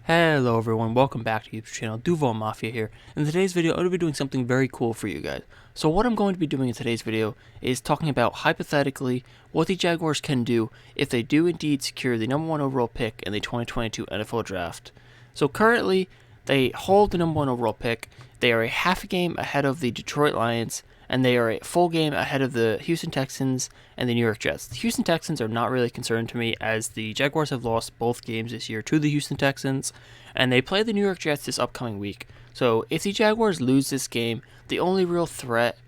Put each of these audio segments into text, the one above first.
Hello everyone, welcome back to the YouTube channel, Duval Mafia here. In today's video, I'm going to be doing something very cool for you guys. So what I'm going to be doing in today's video is talking about, hypothetically, what the Jaguars can do if they do indeed secure the #1 overall pick in the 2022 NFL Draft. So currently, they hold the #1 overall pick. They are a half a game ahead of the Detroit Lions, and they are a full game ahead of the Houston Texans and the New York Jets. The Houston Texans are not really concerned to me, as the Jaguars have lost both games this year to the Houston Texans, and they play the New York Jets this upcoming week. So if the Jaguars lose this game, the only real threat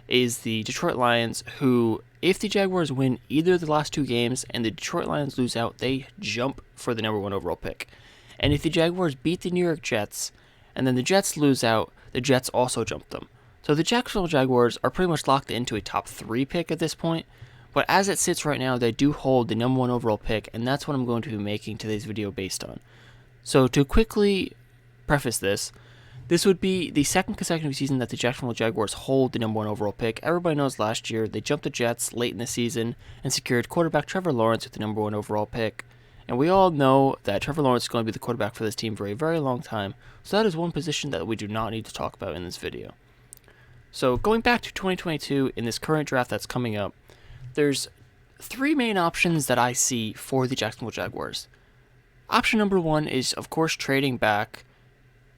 is the Detroit Lions, who, if the Jaguars win either of the last two games and the Detroit Lions lose out, they jump for the #1 overall pick. And if the Jaguars beat the New York Jets and then the Jets lose out, the Jets also jump them. So the Jacksonville Jaguars are pretty much locked into a top 3 pick at this point, but as it sits right now, they do hold the #1 overall pick, and that's what I'm going to be making today's video based on. So to quickly preface this would be the second consecutive season that the Jacksonville Jaguars hold the #1 overall pick. Everybody knows last year they jumped the Jets late in the season and secured quarterback Trevor Lawrence with the #1 overall pick. And we all know that Trevor Lawrence is going to be the quarterback for this team for a very long time, so that is one position that we do not need to talk about in this video. So going back to 2022 in this current draft that's coming up, there's 3 main options that I see for the Jacksonville Jaguars. Option number 1 is, of course, trading back,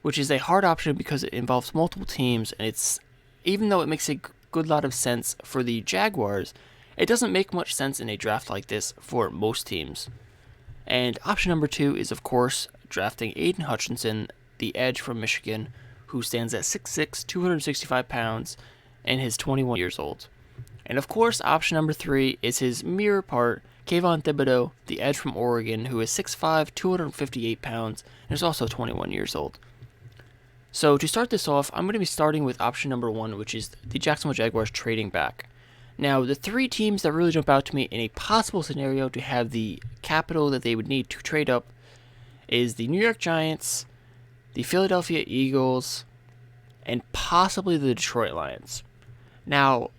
which is a hard option because it involves multiple teams, and even though it makes a good lot of sense for the Jaguars, it doesn't make much sense in a draft like this for most teams. And option number 2 is, of course, drafting Aiden Hutchinson, the edge from Michigan, who stands at 6'6", 265 pounds, and is 21 years old. And of course, option number 3 is his mirror part, Kayvon Thibodeaux, the edge from Oregon, who is 6'5", 258 pounds, and is also 21 years old. So to start this off, I'm going to be starting with option number 1, which is the Jacksonville Jaguars trading back. Now, the 3 teams that really jump out to me in a possible scenario to have the capital that they would need to trade up is the New York Giants, the Philadelphia Eagles, and possibly the Detroit Lions. Now,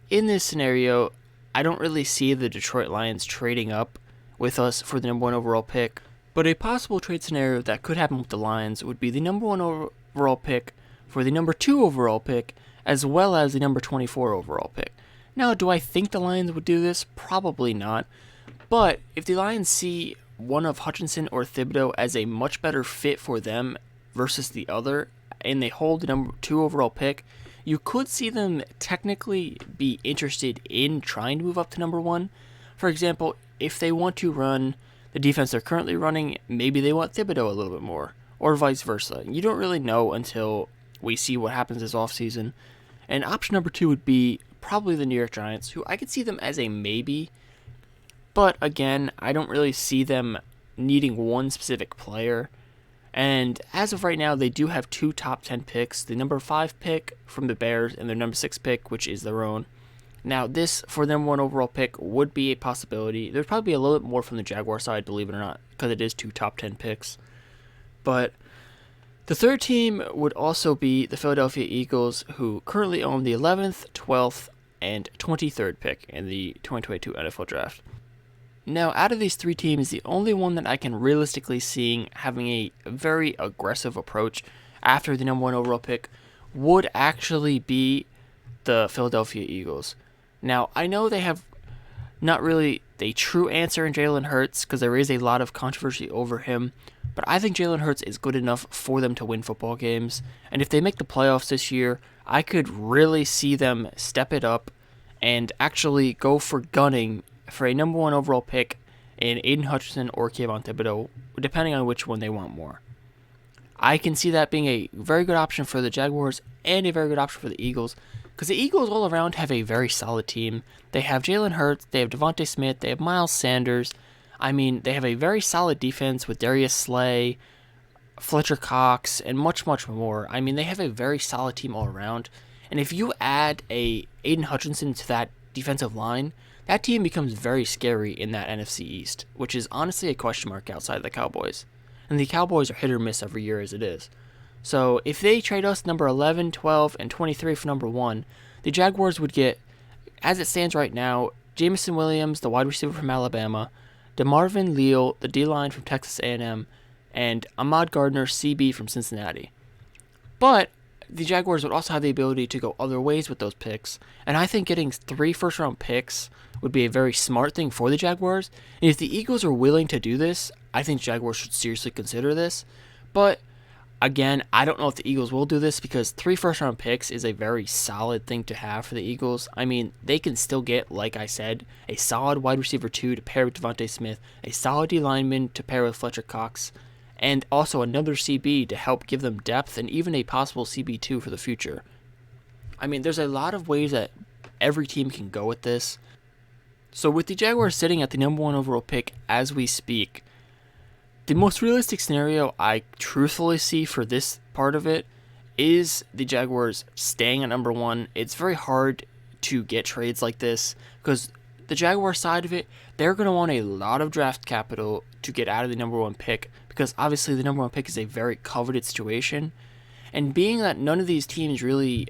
in this scenario, I don't really see the Detroit Lions trading up with us for the #1 overall pick, but a possible trade scenario that could happen with the Lions would be the #1 overall pick for the #2 overall pick, as well as the number 24 overall pick. Now, do I think the Lions would do this? Probably not. But if the Lions see one of Hutchinson or Thibodeaux as a much better fit for them versus the other, and they hold the #2 overall pick, you could see them technically be interested in trying to move up to #1. For example, if they want to run the defense they're currently running, maybe they want Thibodeaux a little bit more, or vice versa. You don't really know until we see what happens this offseason. And option number 2 would be probably the New York Giants, who I could see them as a maybe, but again, I don't really see them needing one specific player. And as of right now, they do have 2 top 10 picks, the number 5 pick from the Bears and their number 6 pick, which is their own. Now, this, for them, #1 overall pick would be a possibility. There'd probably be a little bit more from the Jaguar side, believe it or not, because it is 2 top 10 picks. But the third team would also be the Philadelphia Eagles, who currently own the 11th, 12th, and 23rd pick in the 2022 NFL Draft. Now, out of these 3 teams, the only one that I can realistically see having a very aggressive approach after the #1 overall pick would actually be the Philadelphia Eagles. Now, I know they have not really a true answer in Jalen Hurts, because there is a lot of controversy over him, but I think Jalen Hurts is good enough for them to win football games, and if they make the playoffs this year, I could really see them step it up and actually go for gunning for a #1 overall pick in Aiden Hutchinson or Kayvon Thibodeaux, depending on which one they want more. I can see that being a very good option for the Jaguars and a very good option for the Eagles, because the Eagles all around have a very solid team. They have Jalen Hurts, they have Devontae Smith, they have Miles Sanders. I mean, they have a very solid defense with Darius Slay, Fletcher Cox, and much, much more. I mean, they have a very solid team all around. And if you add a Aiden Hutchinson to that defensive line, that team becomes very scary in that NFC East, which is honestly a question mark outside the Cowboys. And the Cowboys are hit or miss every year as it is. So if they trade us number 11, 12, and 23 for #1, the Jaguars would get, as it stands right now, Jameson Williams, the wide receiver from Alabama, DeMarvin Leal, the D-line from Texas A&M, and Ahmad Gardner, CB from Cincinnati. But the Jaguars would also have the ability to go other ways with those picks, and I think getting 3 first-round picks would be a very smart thing for the Jaguars. And if the Eagles are willing to do this, I think Jaguars should seriously consider this. But again, I don't know if the Eagles will do this because 3 first-round picks is a very solid thing to have for the Eagles. I mean, they can still get, like I said, a solid wide receiver 2 to pair with Devontae Smith, a solid D lineman to pair with Fletcher Cox, and also another CB to help give them depth and even a possible CB2 for the future. I mean, there's a lot of ways that every team can go with this. So with the Jaguars sitting at the number 1 overall pick as we speak, the most realistic scenario I truthfully see for this part of it is the Jaguars staying at number 1. It's very hard to get trades like this because the Jaguar side of it, they're going to want a lot of draft capital to get out of the number 1 pick because obviously the number 1 pick is a very coveted situation. And being that none of these teams really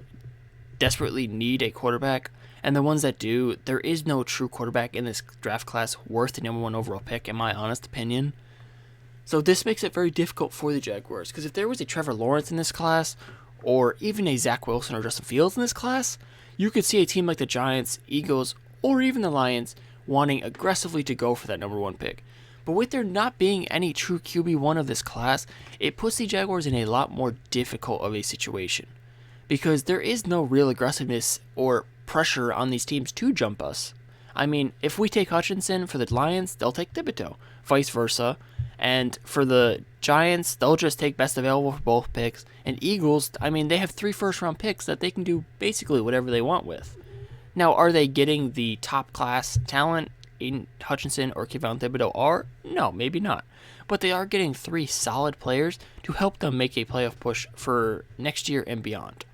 desperately need a quarterback, and the ones that do, there is no true quarterback in this draft class worth the number 1 overall pick, in my honest opinion. So this makes it very difficult for the Jaguars, because if there was a Trevor Lawrence in this class, or even a Zach Wilson or Justin Fields in this class, you could see a team like the Giants, Eagles, or even the Lions wanting aggressively to go for that number 1 pick. But with there not being any true QB1 of this class, it puts the Jaguars in a lot more difficult of a situation. Because there is no real aggressiveness or pressure on these teams to jump us. I mean, if we take Hutchinson for the Lions, they'll take Thibodeaux, vice versa. And for the Giants, they'll just take best available for both picks. And Eagles, I mean, they have 3 first-round picks that they can do basically whatever they want with. Now, are they getting the top-class talent in Hutchinson or Kayvon Thibodeaux are? No, maybe not. But they are getting 3 solid players to help them make a playoff push for next year and beyond.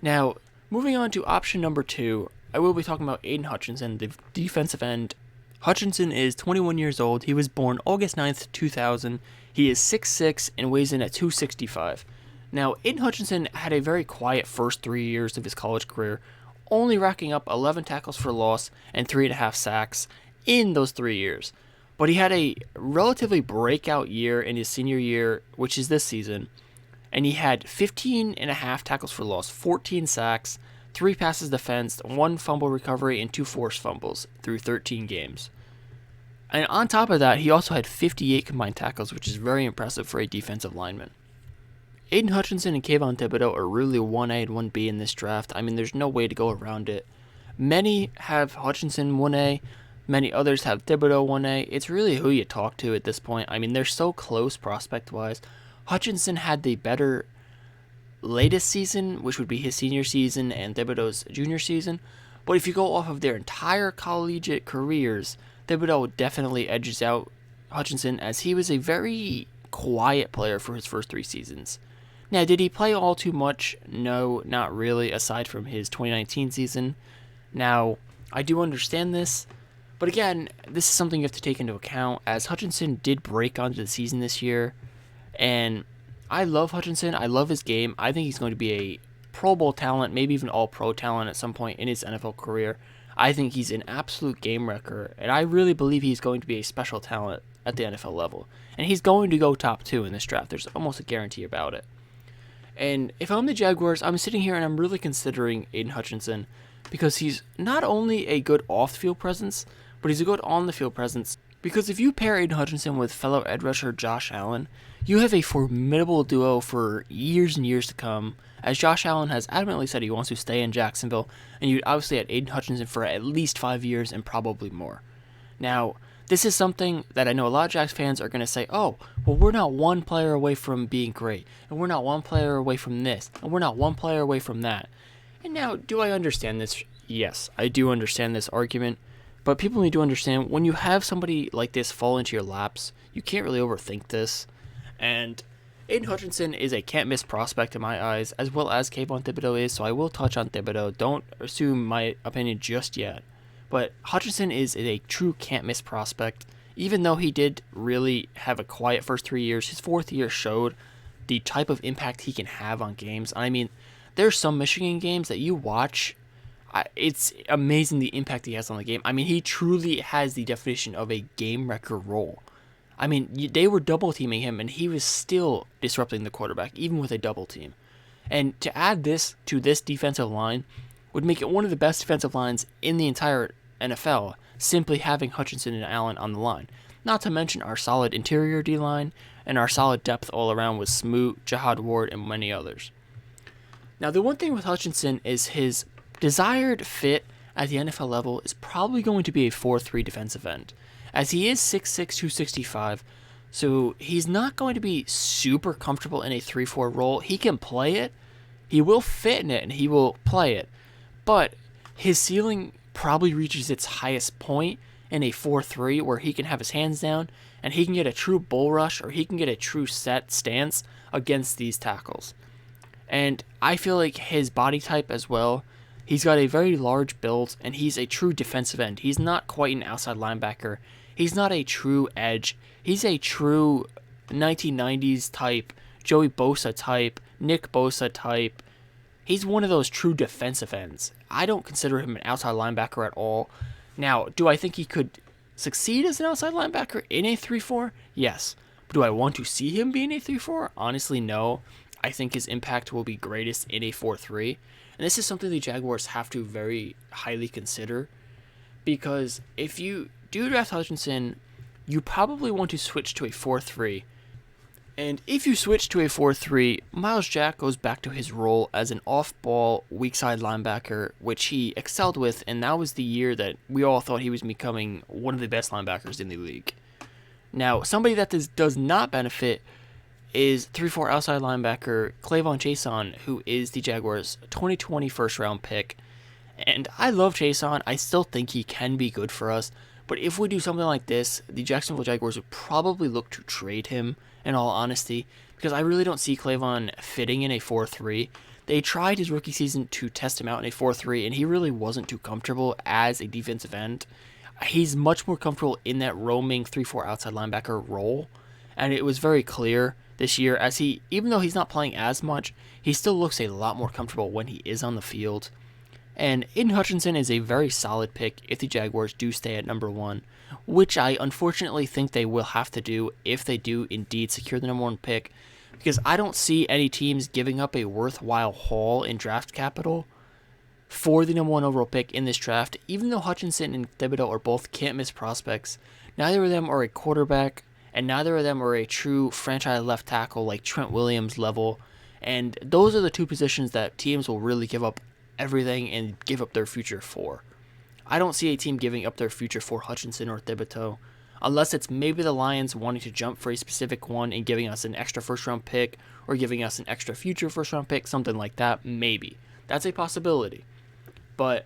Now, moving on to option number 2, I will be talking about Aiden Hutchinson, the defensive end. Hutchinson is 21 years old. He was born August 9th, 2000. He is 6'6" and weighs in at 265. Now, Aiden Hutchinson had a very quiet first 3 years of his college career, only racking up 11 tackles for loss and 3.5 sacks in those 3 years. But he had a relatively breakout year in his senior year, which is this season, and he had 15.5 tackles for loss, 14 sacks, 3 passes defensed, 1 fumble recovery, and 2 forced fumbles through 13 games. And on top of that, he also had 58 combined tackles, which is very impressive for a defensive lineman. Aiden Hutchinson and Kayvon Thibodeaux are really 1A and 1B in this draft. I mean, there's no way to go around it. Many have Hutchinson 1A, many others have Thibodeaux 1A. It's really who you talk to at this point. I mean, they're so close prospect-wise. Hutchinson had the better latest season, which would be his senior season and Thibodeaux's junior season. But if you go off of their entire collegiate careers, Thibodeaux definitely edges out Hutchinson as he was a very quiet player for his first 3 seasons. Now, did he play all too much? No, not really, aside from his 2019 season. Now, I do understand this, but again, this is something you have to take into account, as Hutchinson did break onto the season this year, and I love Hutchinson. I love his game. I think he's going to be a Pro Bowl talent, maybe even All-Pro talent at some point in his NFL career. I think he's an absolute game wrecker, and I really believe he's going to be a special talent at the NFL level. And he's going to go top 2 in this draft. There's almost a guarantee about it. And if I'm the Jaguars, I'm sitting here and I'm really considering Aiden Hutchinson because he's not only a good off-the-field presence, but he's a good on-the-field presence. Because if you pair Aiden Hutchinson with fellow edge rusher Josh Allen, you have a formidable duo for years and years to come, as Josh Allen has adamantly said he wants to stay in Jacksonville, and you'd obviously had Aiden Hutchinson for at least 5 years and probably more. Now, this is something that I know a lot of Jags fans are going to say, oh, well, we're not one player away from being great, and we're not one player away from this, and we're not one player away from that. And now, do I understand this? Yes, I do understand this argument, but people need to understand when you have somebody like this fall into your laps, you can't really overthink this. And Aiden Hutchinson is a can't-miss prospect in my eyes, as well as Kayvon Thibodeaux is, so I will touch on Thibodeaux. Don't assume my opinion just yet. But Hutchinson is a true can't-miss prospect. Even though he did really have a quiet first 3 years, his 4th year showed the type of impact he can have on games. I mean, there's some Michigan games that you watch, it's amazing the impact he has on the game. I mean, he truly has the definition of a game wrecker role. I mean, they were double teaming him, and he was still disrupting the quarterback, even with a double team. And to add this to this defensive line would make it one of the best defensive lines in the entire NFL, simply having Hutchinson and Allen on the line. Not to mention our solid interior D-line and our solid depth all around with Smoot, Jihad Ward, and many others. Now, the one thing with Hutchinson is his desired fit at the NFL level is probably going to be a 4-3 defensive end, as he is 6'6", 265, so he's not going to be super comfortable in a 3-4 role. He can play it, he will fit in it, and he will play it, but his ceiling probably reaches its highest point in a 4-3 where he can have his hands down and he can get a true bull rush or he can get a true set stance against these tackles. And I feel like his body type as well, he's got a very large build and he's a true defensive end. He's not quite an outside linebacker. He's not a true edge. He's a true 1990s type, Joey Bosa type, Nick Bosa type. He's one of those true defensive ends. I don't consider him an outside linebacker at all. Now, do I think he could succeed as an outside linebacker in a 3-4? Yes. But do I want to see him be in a 3-4? Honestly, no. I think his impact will be greatest in a 4-3. And this is something the Jaguars have to very highly consider. Because if you do draft Hutchinson, you probably want to switch to a 4-3. And if you switch to a 4-3, Myles Jack goes back to his role as an off-ball, weak-side linebacker, which he excelled with, and that was the year that we all thought he was becoming one of the best linebackers in the league. Now, somebody that does not benefit is 3-4 outside linebacker Kayvon, who is the Jaguars' 2020 first-round pick. And I love Chason. I still think he can be good for us. But if we do something like this, the Jacksonville Jaguars would probably look to trade him, in all honesty, because I really don't see Kayvon fitting in a 4-3. They tried his rookie season to test him out in a 4-3, and he really wasn't too comfortable as a defensive end. He's much more comfortable in that roaming 3-4 outside linebacker role, and it was very clear this year, as he, even though he's not playing as much, he still looks a lot more comfortable when he is on the field. And Aiden Hutchinson is a very solid pick if the Jaguars do stay at number 1, which I unfortunately think they will have to do if they do indeed secure the number 1 pick, because I don't see any teams giving up a worthwhile haul in draft capital for the number 1 overall pick in this draft. Even though Hutchinson and Thibodeaux are both can't-miss prospects, neither of them are a quarterback, and neither of them are a true franchise left tackle like Trent Williams level, and those are the two positions that teams will really give up everything and give up their future for. I don't see a team giving up their future for Hutchinson or Thibodeaux, unless it's maybe the Lions wanting to jump for a specific one and giving us an extra first-round pick or giving us an extra future first-round pick, something like that, maybe. That's a possibility. But,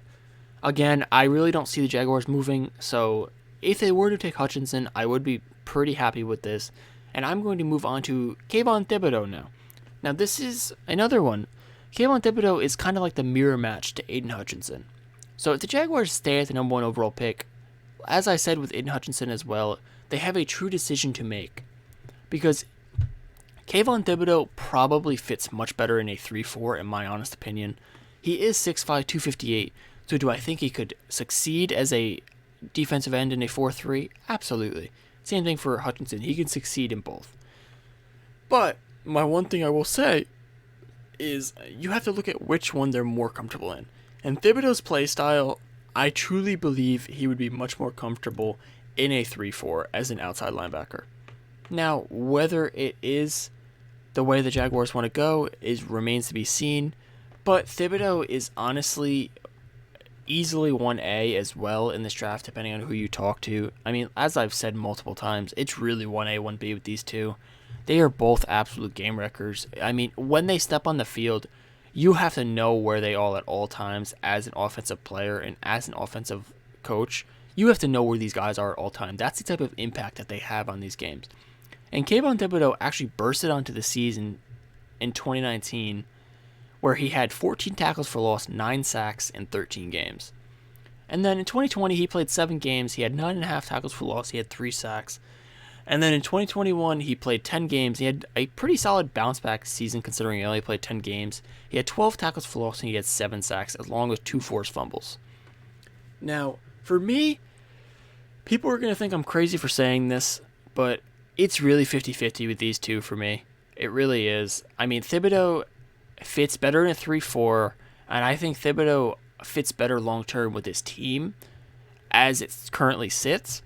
again, I really don't see the Jaguars moving, so if they were to take Hutchinson, I would be pretty happy with this. And I'm going to move on to Kayvon Thibodeaux now. Now, this is another one. Kayvon Thibodeaux is kind of like the mirror match to Aiden Hutchinson. So if the Jaguars stay at the number 1 overall pick, as I said with Aiden Hutchinson as well, they have a true decision to make. Because Kayvon Thibodeaux probably fits much better in a 3-4, in my honest opinion. He is 6'5", 258, so do I think he could succeed as a defensive end in a 4-3? Absolutely. Same thing for Hutchinson. He can succeed in both. But my one thing I will say is you have to look at which one they're more comfortable in. And Thibodeaux's play style, I truly believe he would be much more comfortable in a 3-4 as an outside linebacker. Now, whether it is the way the Jaguars want to go remains to be seen, but Thibodeaux is honestly easily 1A as well in this draft, depending on who you talk to. I mean, as I've said multiple times, it's really 1A, 1B with these two. They are both absolute game wreckers. I mean, when they step on the field, you have to know where they are at all times as an offensive player and as an offensive coach. You have to know where these guys are at all times. That's the type of impact that they have on these games. And Kayvon Thibodeaux actually bursted onto the season in 2019, where he had 14 tackles for loss, 9 sacks in 13 games. And then in 2020, he played 7 games. He had 9.5 tackles for loss. He had 3 sacks. And then in 2021, he played 10 games. He had a pretty solid bounce-back season considering he only played 10 games. He had 12 tackles for loss, and he had 7 sacks, along with 2 forced fumbles. Now, for me, people are going to think I'm crazy for saying this, but It's really 50-50 with these two for me. It really is. I mean, Thibodeaux fits better in a 3-4, and I think Thibodeaux fits better long-term with his team as it currently sits.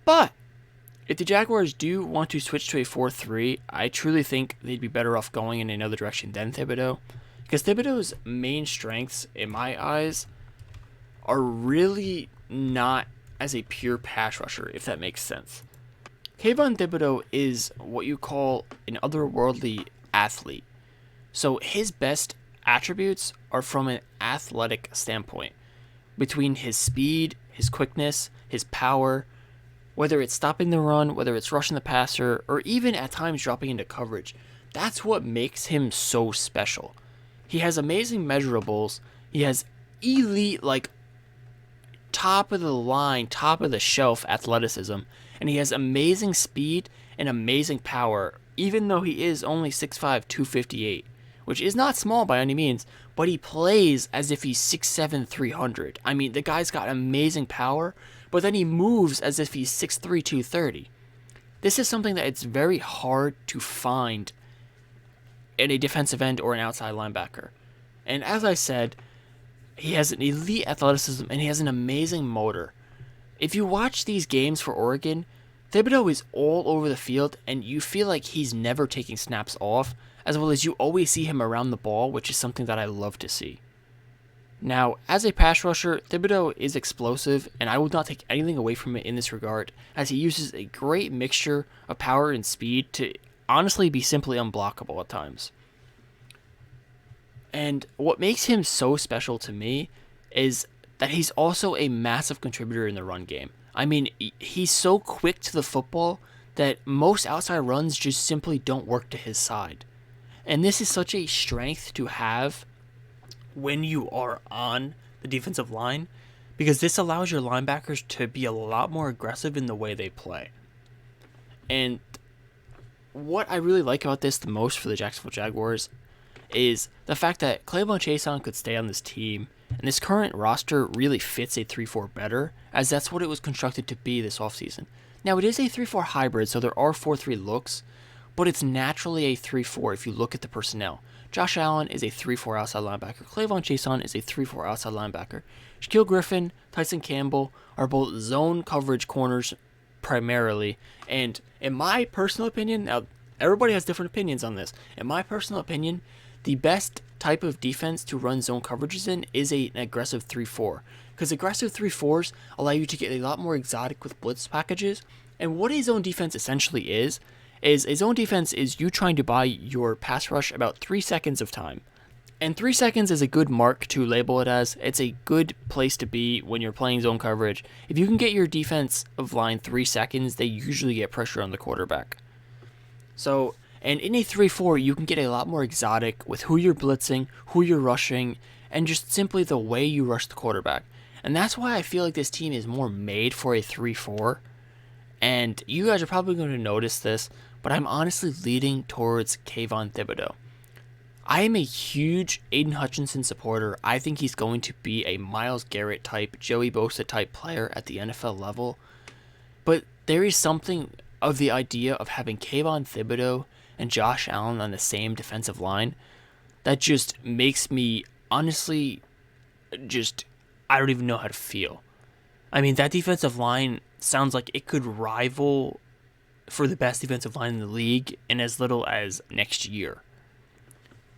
But if the Jaguars do want to switch to a 4-3, I truly think they'd be better off going in another direction than Thibodeaux. Because Thibodeaux's main strengths, in my eyes, are really not as a pure pass rusher, if that makes sense. Kayvon Thibodeaux is what you call an otherworldly athlete. So his best attributes are from an athletic standpoint. Between his speed, his quickness, his power, whether it's stopping the run, whether it's rushing the passer, or even at times dropping into coverage, that's what makes him so special. He has amazing measurables. He has elite, top of the line, top of the shelf athleticism, and he has amazing speed and amazing power, even though he is only 6'5", 258, which is not small by any means, but he plays as if he's 6'7", 300. I mean, the guy's got amazing power, but then he moves as if he's 6'3", 230. This is something that it's very hard to find in a defensive end or an outside linebacker. And as I said, he has an elite athleticism and he has an amazing motor. If you watch these games for Oregon, Thibodeaux is all over the field and you feel like he's never taking snaps off, as well as you always see him around the ball, which is something that I love to see. Now, as a pass rusher, Thibodeaux is explosive, and I would not take anything away from it in this regard, as he uses a great mixture of power and speed to honestly be simply unblockable at times. And what makes him so special to me is that he's also a massive contributor in the run game. I mean, he's so quick to the football that most outside runs just simply don't work to his side. And this is such a strength to have when you are on the defensive line, because this allows your linebackers to be a lot more aggressive in the way they play. And what I really like about this the most for the Jacksonville Jaguars is the fact that Kayvon could stay on this team, and this current roster really fits a 3-4 better, as that's what it was constructed to be this offseason. Now, it is a 3-4 hybrid, so there are 4-3 looks, but it's naturally a 3-4 if you look at the personnel. Josh Allen is a 3-4 outside linebacker. Kayvon is a 3-4 outside linebacker. Shaquille Griffin, Tyson Campbell are both zone coverage corners primarily, and in my personal opinion, now everybody has different opinions on this, in my personal opinion, the best type of defense to run zone coverages in is an aggressive 3-4, because aggressive 3-4s allow you to get a lot more exotic with blitz packages, and what a zone defense essentially is a zone defense is you trying to buy your pass rush about 3 seconds of time. And 3 seconds is a good mark to label it as. It's a good place to be when you're playing zone coverage. If you can get your defensive line 3 seconds, they usually get pressure on the quarterback. So, and in a 3-4, you can get a lot more exotic with who you're blitzing, who you're rushing, and just simply the way you rush the quarterback. And that's why I feel like this team is more made for a 3-4. And you guys are probably going to notice this, but I'm honestly leaning towards Kayvon Thibodeaux. I am a huge Aiden Hutchinson supporter. I think he's going to be a Myles Garrett type, Joey Bosa type player at the NFL level. But there is something of the idea of having Kayvon Thibodeaux and Josh Allen on the same defensive line that just makes me honestly I don't even know how to feel. I mean, that defensive line sounds like it could rival for the best defensive line in the league in as little as next year.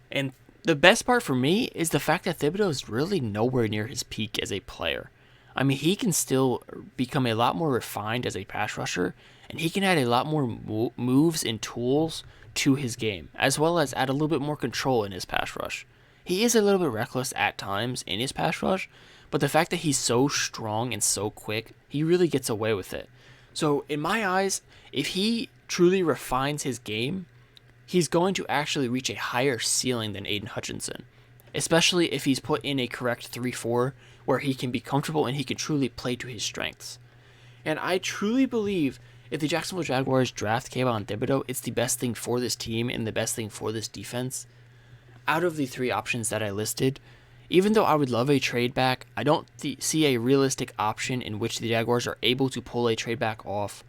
And the best part for me is the fact that Thibodeaux is really nowhere near his peak as a player. I mean, he can still become a lot more refined as a pass rusher, and he can add a lot more moves and tools to his game, as well as add a little bit more control in his pass rush. He is a little bit reckless at times in his pass rush, but the fact that he's so strong and so quick, he really gets away with it. So in my eyes, if he truly refines his game, he's going to actually reach a higher ceiling than Aiden Hutchinson, especially if he's put in a correct 3-4 where he can be comfortable and he can truly play to his strengths. And I truly believe if the Jacksonville Jaguars draft Kayvon Thibodeaux, it's the best thing for this team and the best thing for this defense. Out of the three options that I listed, even though I would love a trade back, I don't see a realistic option in which the Jaguars are able to pull a trade back off.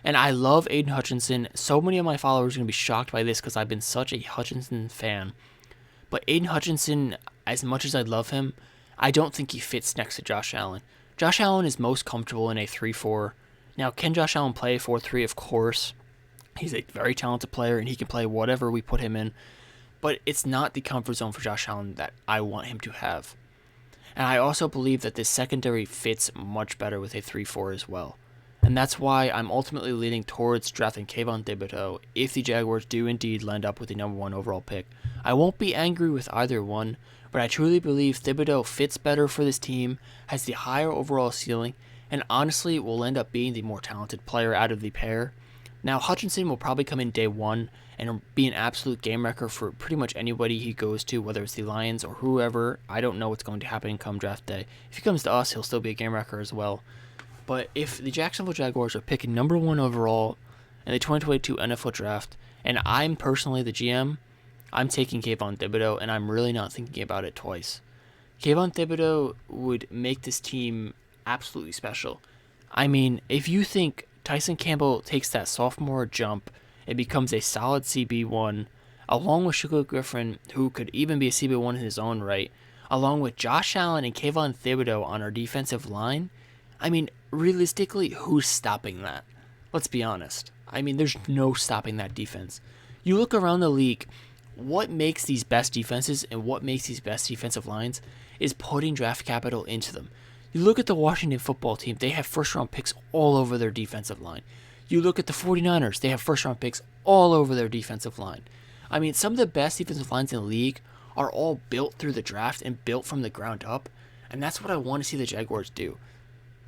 And I love Aiden Hutchinson. So many of my followers are going to be shocked by this because I've been such a Hutchinson fan. But Aiden Hutchinson, as much as I love him, I don't think he fits next to Josh Allen. Josh Allen is most comfortable in a 3-4. Now, can Josh Allen play a 4-3? Of course. He's a very talented player, and he can play whatever we put him in. But it's not the comfort zone for Josh Allen that I want him to have. And I also believe that this secondary fits much better with a 3-4 as well. And that's why I'm ultimately leaning towards drafting Kayvon Thibodeaux if the Jaguars do indeed land up with the number 1 overall pick. I won't be angry with either one, but I truly believe Thibodeaux fits better for this team, has the higher overall ceiling, and honestly will end up being the more talented player out of the pair. Now, Hutchinson will probably come in day 1 and be an absolute game wrecker for pretty much anybody he goes to, whether it's the Lions or whoever. I don't know what's going to happen come draft day. If he comes to us, he'll still be a game wrecker as well. But if the Jacksonville Jaguars are picking number 1 overall in the 2022 NFL Draft, and I'm personally the GM, I'm taking Kayvon Thibodeaux, and I'm really not thinking about it twice. Kayvon Thibodeaux would make this team absolutely special. I mean, if you think Tyson Campbell takes that sophomore jump and becomes a solid CB1, along with Shaquille Griffin, who could even be a CB1 in his own right, along with Josh Allen and Kayvon Thibodeaux on our defensive line, I mean, realistically, who's stopping that? Let's be honest. I mean, there's no stopping that defense. You look around the league, what makes these best defenses and what makes these best defensive lines is putting draft capital into them. You look at the Washington football team, they have first-round picks all over their defensive line. You look at the 49ers, they have first-round picks all over their defensive line. I mean, some of the best defensive lines in the league are all built through the draft and built from the ground up, and that's what I want to see the Jaguars do.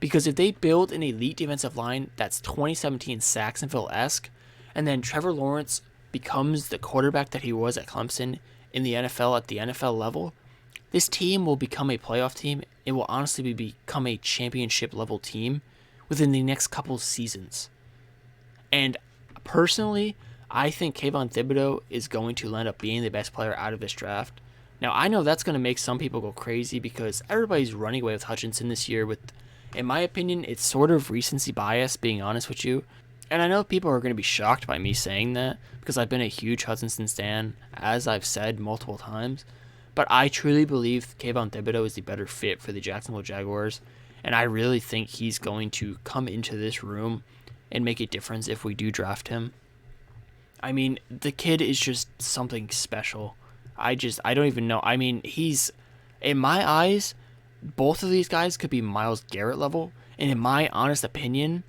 Because if they build an elite defensive line that's 2017 Jacksonville-esque, and then Trevor Lawrence becomes the quarterback that he was at Clemson in the NFL at the NFL level, this team will become a playoff team. It will honestly become a championship-level team within the next couple seasons. And personally, I think Kayvon Thibodeaux is going to end up being the best player out of this draft. Now, I know that's going to make some people go crazy because everybody's running away with Hutchinson this year with, in my opinion, it's sort of recency bias, being honest with you. And I know people are going to be shocked by me saying that because I've been a huge Hutchinson stan, as I've said multiple times. But I truly believe Kayvon Thibodeaux is the better fit for the Jacksonville Jaguars. And I really think he's going to come into this room and make a difference if we do draft him. I mean, the kid is just something special. I don't even know. I mean, he's, in my eyes, both of these guys could be Myles Garrett level. And in my honest opinion,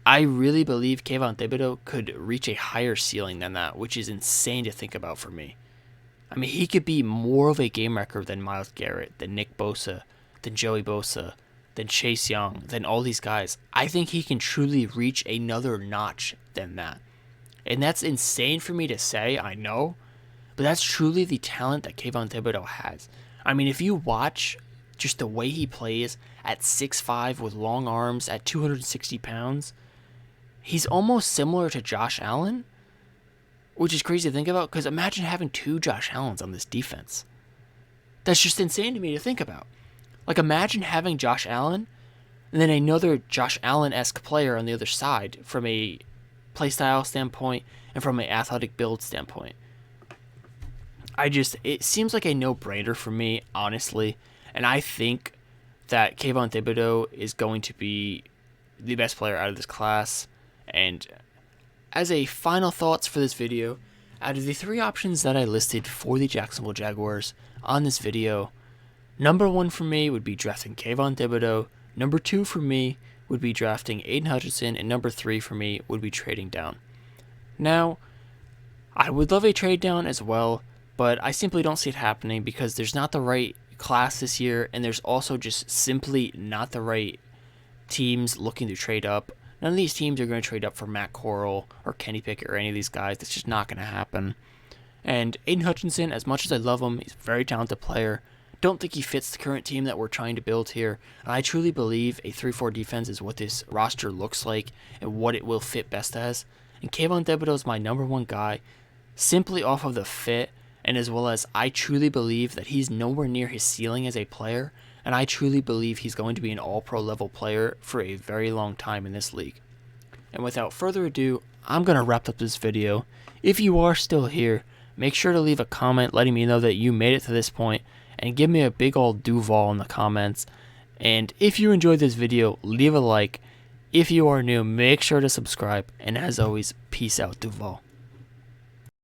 I really believe Kayvon Thibodeaux could reach a higher ceiling than that, which is insane to think about for me. I mean, he could be more of a game wrecker than Myles Garrett, than Nick Bosa, than Joey Bosa, than Chase Young, than all these guys. I think he can truly reach another notch than that. And that's insane for me to say, I know, but that's truly the talent that Kayvon Thibodeaux has. I mean, if you watch just the way he plays at 6'5" with long arms at 260 pounds, he's almost similar to Josh Allen, which is crazy to think about because imagine having 2 Josh Allens on this defense. That's just insane to me to think about. Like, imagine having Josh Allen and then another Josh Allen-esque player on the other side from a playstyle standpoint and from an athletic build standpoint. It seems like a no-brainer for me, honestly, and I think that Kayvon Thibodeaux is going to be the best player out of this class. And as a final thoughts for this video, out of the 3 options that I listed for the Jacksonville Jaguars on this video, number 1 for me would be drafting Kayvon Thibodeaux, number 2 for me would be drafting Aiden Hutchinson, and number 3 for me would be trading down. Now, I would love a trade down as well, but I simply don't see it happening because there's not the right class this year, and there's also just simply not the right teams looking to trade up. None of these teams are going to trade up for Matt Corral or Kenny Pickett or any of these guys. That's just not going to happen. And Aiden Hutchinson, as much as I love him, he's a very talented player. Don't think he fits the current team that we're trying to build here. And I truly believe a 3-4 defense is what this roster looks like and what it will fit best as. And Kayvon Thibodeaux is my number 1 guy simply off of the fit, and as well as I truly believe that he's nowhere near his ceiling as a player, and I truly believe he's going to be an all-pro level player for a very long time in this league. And without further ado, I'm going to wrap up this video. If you are still here, make sure to leave a comment letting me know that you made it to this point, and give me a big old Duval in the comments. And if you enjoyed this video, leave a like. If you are new, make sure to subscribe. And as always, peace out, Duval.